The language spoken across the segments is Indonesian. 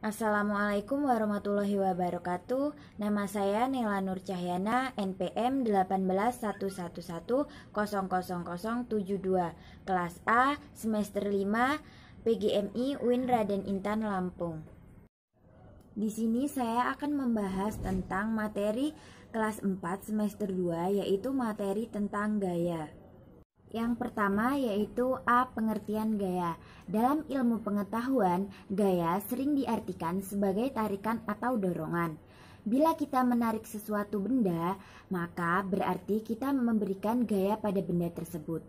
Assalamualaikum warahmatullahi wabarakatuh. Nama saya Nela Nur Cahyana, NPM 18111000072, kelas A, semester 5, PGMI UIN Raden Intan Lampung. Di sini saya akan membahas tentang materi kelas 4 semester 2, yaitu materi tentang gaya. Yang pertama yaitu A. Pengertian gaya. Dalam ilmu pengetahuan, gaya sering diartikan sebagai tarikan atau dorongan. Bila kita menarik sesuatu benda, maka berarti kita memberikan gaya pada benda tersebut.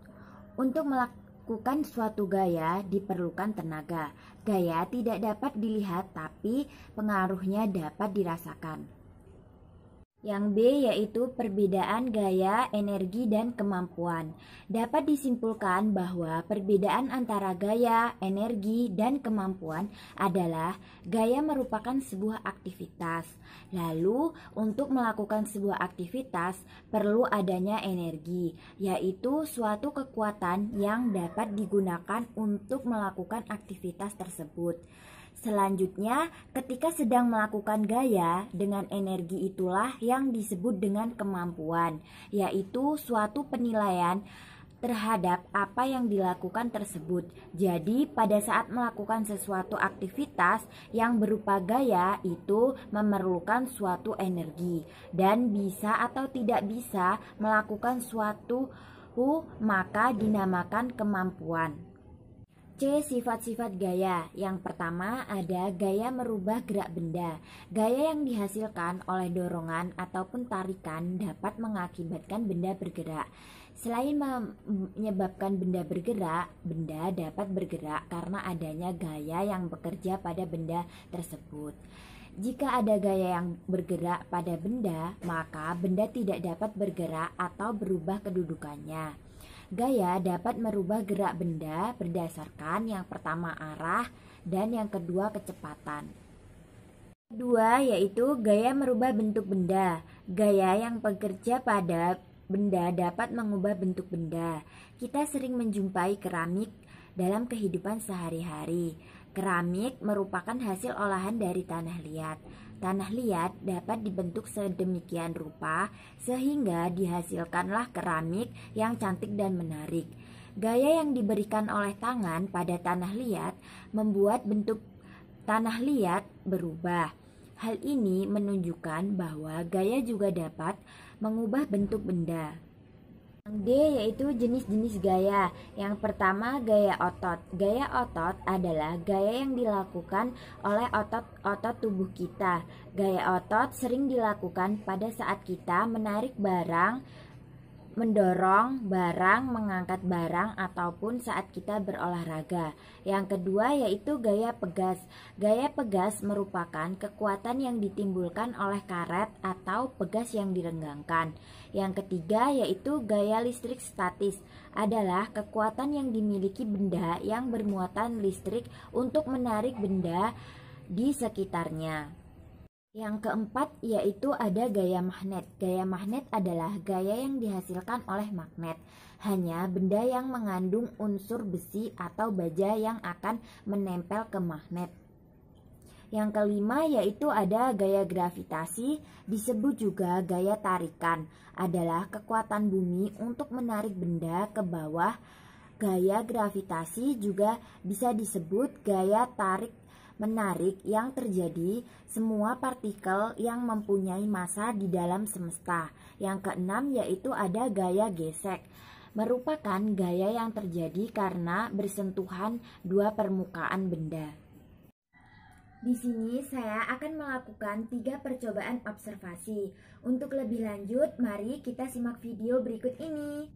Untuk melakukan suatu gaya diperlukan tenaga. Gaya tidak dapat dilihat, tapi pengaruhnya dapat dirasakan. Yang B yaitu perbedaan gaya, energi, dan kemampuan. Dapat disimpulkan bahwa perbedaan antara gaya, energi, dan kemampuan adalah gaya merupakan sebuah aktivitas. Lalu untuk melakukan sebuah aktivitas perlu adanya energi, yaitu suatu kekuatan yang dapat digunakan untuk melakukan aktivitas tersebut. Selanjutnya, ketika sedang melakukan gaya, dengan energi itulah yang disebut dengan kemampuan, yaitu suatu penilaian terhadap apa yang dilakukan tersebut. Jadi, pada saat melakukan sesuatu aktivitas yang berupa gaya, itu memerlukan suatu energi, dan bisa atau tidak bisa melakukan suatu, maka dinamakan kemampuan. C. Sifat-sifat gaya. Yang pertama ada gaya merubah gerak benda. Gaya yang dihasilkan oleh dorongan ataupun tarikan dapat mengakibatkan benda bergerak. Selain menyebabkan benda bergerak, benda dapat bergerak karena adanya gaya yang bekerja pada benda tersebut. Jika ada gaya yang bergerak pada benda, maka benda tidak dapat bergerak atau berubah kedudukannya. Gaya dapat merubah gerak benda berdasarkan yang pertama arah dan yang kedua kecepatan. Kedua yaitu gaya merubah bentuk benda. Gaya yang bekerja pada benda dapat mengubah bentuk benda. Kita sering menjumpai keramik dalam kehidupan sehari-hari. Keramik merupakan hasil olahan dari tanah liat. Tanah liat dapat dibentuk sedemikian rupa sehingga dihasilkanlah keramik yang cantik dan menarik. Gaya yang diberikan oleh tangan pada tanah liat membuat bentuk tanah liat berubah. Hal ini menunjukkan bahwa gaya juga dapat mengubah bentuk benda. Yang D yaitu jenis-jenis gaya. Yang pertama gaya otot. Gaya otot adalah gaya yang dilakukan oleh otot-otot tubuh kita. Gaya otot sering dilakukan pada saat kita menarik barang, mendorong barang, mengangkat barang, ataupun saat kita berolahraga. Yang kedua yaitu gaya pegas. Gaya pegas merupakan kekuatan yang ditimbulkan oleh karet atau pegas yang direnggangkan. Yang ketiga yaitu gaya listrik statis, adalah kekuatan yang dimiliki benda yang bermuatan listrik untuk menarik benda di sekitarnya. Yang keempat yaitu ada gaya magnet. Gaya magnet adalah gaya yang dihasilkan oleh magnet. Hanya benda yang mengandung unsur besi atau baja yang akan menempel ke magnet. Yang kelima yaitu ada gaya gravitasi, disebut juga gaya tarikan. Adalah kekuatan bumi untuk menarik benda ke bawah. Gaya gravitasi juga bisa disebut gaya tarik menarik yang terjadi semua partikel yang mempunyai massa di dalam semesta. Yang keenam yaitu ada gaya gesek, merupakan gaya yang terjadi karena bersentuhan dua permukaan benda. Di sini saya akan melakukan 3 percobaan observasi. Untuk lebih lanjut, mari kita simak video berikut ini.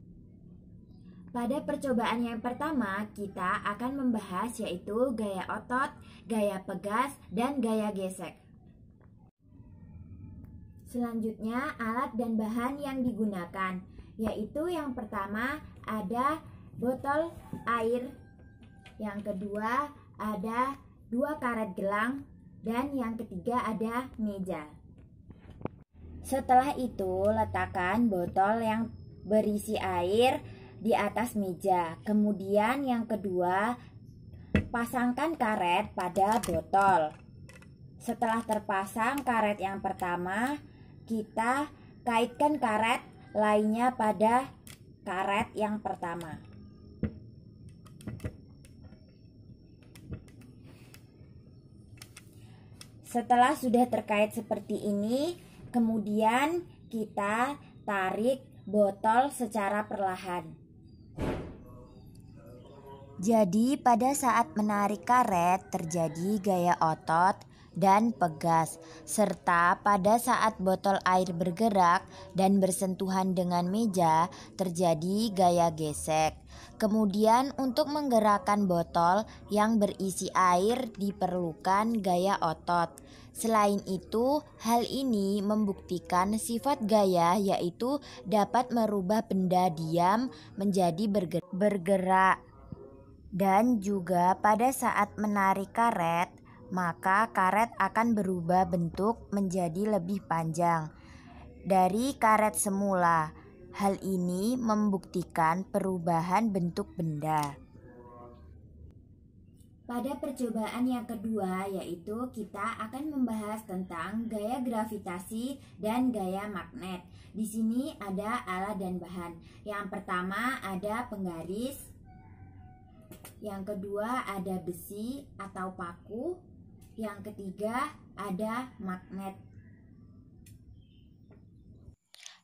Pada percobaan yang pertama, kita akan membahas yaitu gaya otot, gaya pegas, dan gaya gesek. Selanjutnya, alat dan bahan yang digunakan, yaitu yang pertama ada botol air, yang kedua ada 2 karet gelang, dan yang ketiga ada meja. Setelah itu, letakkan botol yang berisi air di atas meja. Kemudian yang kedua, pasangkan karet pada botol. Setelah terpasang karet yang pertama, kita kaitkan karet lainnya pada karet yang pertama. Setelah sudah terkait seperti ini, kemudian kita tarik botol secara perlahan. Jadi pada saat menarik karet terjadi gaya otot dan pegas, serta pada saat botol air bergerak dan bersentuhan dengan meja terjadi gaya gesek. Kemudian untuk menggerakkan botol yang berisi air diperlukan gaya otot. Selain itu, hal ini membuktikan sifat gaya, yaitu dapat merubah benda diam menjadi bergerak. Dan juga pada saat menarik karet, maka karet akan berubah bentuk menjadi lebih panjang dari karet semula. Hal ini membuktikan perubahan bentuk benda. Pada percobaan yang kedua, yaitu kita akan membahas tentang gaya gravitasi dan gaya magnet. Di sini ada alat dan bahan. Yang pertama ada penggaris. Yang kedua ada besi atau paku. Yang ketiga ada magnet.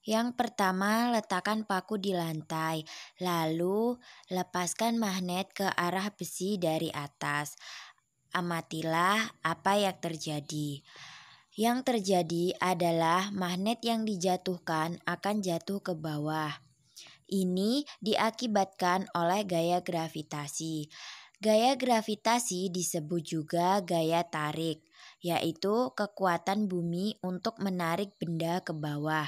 Yang pertama, letakkan paku di lantai, lalu lepaskan magnet ke arah besi dari atas. Amatilah apa yang terjadi. Yang terjadi adalah magnet yang dijatuhkan akan jatuh ke bawah. Ini diakibatkan oleh gaya gravitasi. Gaya gravitasi disebut juga gaya tarik, yaitu kekuatan bumi untuk menarik benda ke bawah.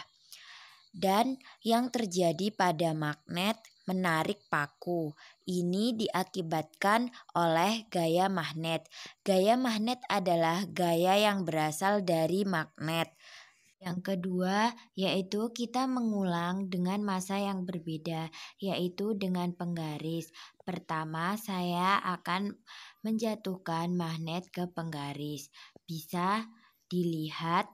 Dan yang terjadi pada magnet menarik paku. Ini diakibatkan oleh gaya magnet. Gaya magnet adalah gaya yang berasal dari magnet. Yang kedua, yaitu kita mengulang dengan masa yang berbeda, yaitu dengan penggaris. Pertama, saya akan menjatuhkan magnet ke penggaris. Bisa dilihat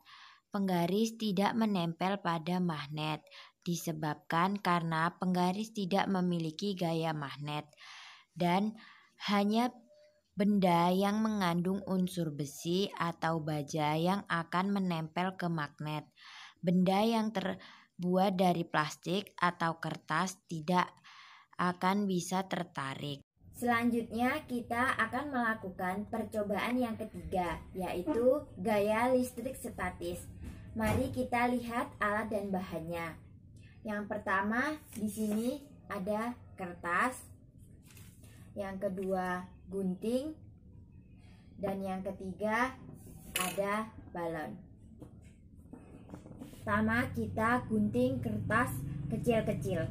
penggaris tidak menempel pada magnet, disebabkan karena penggaris tidak memiliki gaya magnet. Dan hanya benda yang mengandung unsur besi atau baja yang akan menempel ke magnet. Benda yang terbuat dari plastik atau kertas tidak akan bisa tertarik. Selanjutnya kita akan melakukan percobaan yang ketiga, yaitu gaya listrik statis. Mari kita lihat alat dan bahannya. Yang pertama di sini ada kertas. Yang kedua gunting, dan yang ketiga ada balon. Pertama kita gunting kertas kecil-kecil.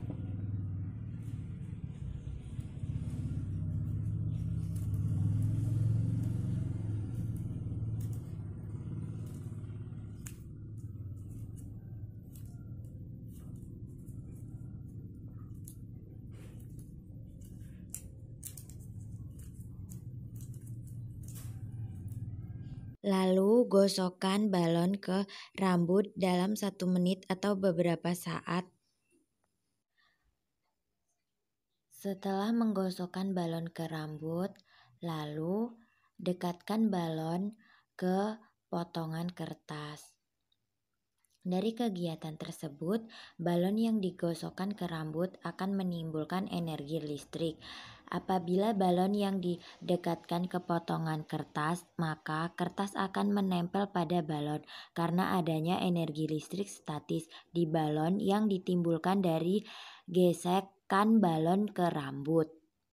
Lalu gosokkan balon ke rambut dalam 1 menit atau beberapa saat. Setelah menggosokkan balon ke rambut, lalu dekatkan balon ke potongan kertas. Dari kegiatan tersebut, balon yang digosokkan ke rambut akan menimbulkan energi listrik. Apabila balon yang didekatkan ke potongan kertas, maka kertas akan menempel pada balon karena adanya energi listrik statis di balon yang ditimbulkan dari gesekan balon ke rambut.